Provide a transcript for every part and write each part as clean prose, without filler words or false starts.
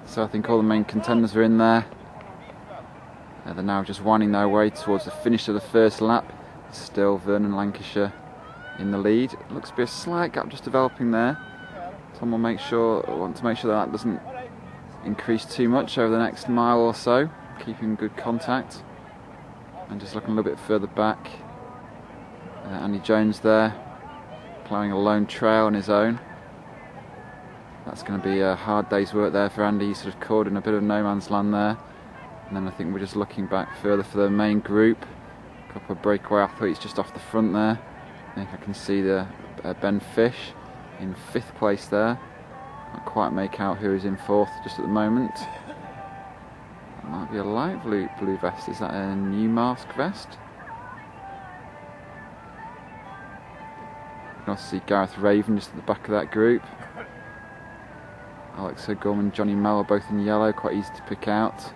So I think all the main contenders are in there. They're now just winding their way towards the finish of the first lap. Still Vernon Lancashire in the lead. It looks to be a slight gap just developing there. Tom will want to make sure that doesn't increase too much over the next mile or so, keeping good contact. And just looking a little bit further back, Andy Jones there, ploughing a lone trail on his own. That's going to be a hard day's work there for Andy. He's sort of caught in a bit of no man's land there. And then I think we're just looking back further for the main group. A couple of breakaway athletes just off the front there. I think I can see the Ben Fish in 5th place there. Can't quite make out who is in 4th just at the moment. That might be a light blue vest. Is that a new mask vest? You can also see Gareth Raven just at the back of that group. Alex O'Gorman, Johnny Mellor both in yellow, quite easy to pick out.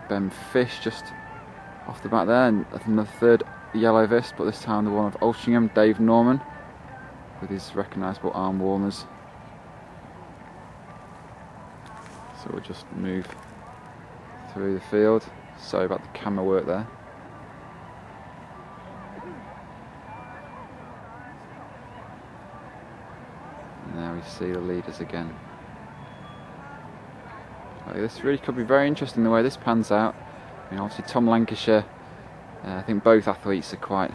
Ben Fish just off the back there, and the 3rd yellow vest, but this time the one of Altrincham, Dave Norman, with his recognisable arm warmers. So we'll just move through the field. Sorry about the camera work there. And there we see the leaders again. This really could be very interesting the way this pans out. I mean, obviously Tom Lancashire, I think both athletes are quite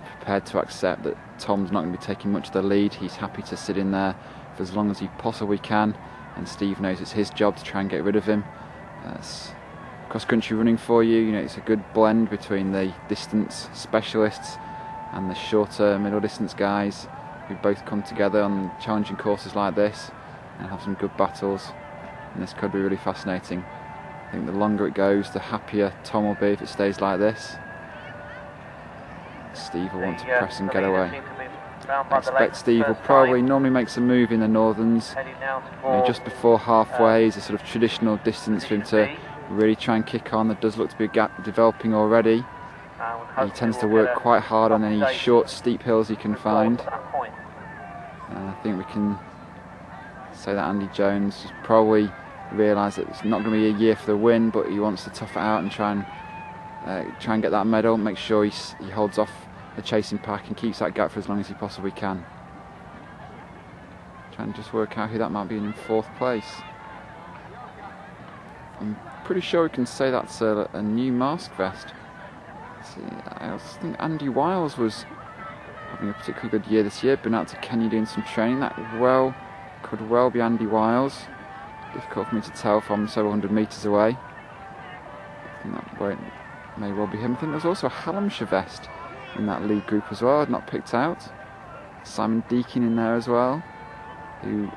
prepared to accept that Tom's not going to be taking much of the lead. He's happy to sit in there for as long as he possibly can, and Steve knows it's his job to try and get rid of him. That's cross-country running for you. You know, it's a good blend between the distance specialists and the shorter middle distance guys who both come together on challenging courses like this and have some good battles, and this could be really fascinating. I think the longer it goes, the happier Tom will be if it stays like this. Steve will want to press and get away. I expect Steve will probably normally make some move in the Northerns. You know, just before halfway is a sort of traditional distance for him to really try and kick on. There does look to be a gap developing already. He tends to work quite hard on any short, steep hills he can find. I think we can say that Andy Jones has probably realised that it's not going to be a year for the win, but he wants to tough it out and try and get that medal, make sure he holds off the chasing pack and keeps that gap for as long as he possibly can. Trying to just work out who that might be in 4th place. I'm pretty sure we can say that's a new mask vest. See, I also think Andy Wiles was having a particularly good year this year, been out to Kenya doing some training. That could well be Andy Wiles. Difficult for me to tell from several hundred metres away. I think that may well be him. I think there's also a Hallamshire vest in that lead group as well. I'd not picked out. Simon Deakin in there as well, who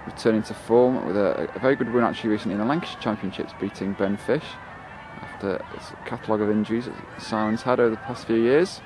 returning to form with a very good win actually recently in the Lancashire Championships, beating Ben Fish after a catalogue of injuries that Simon's had over the past few years.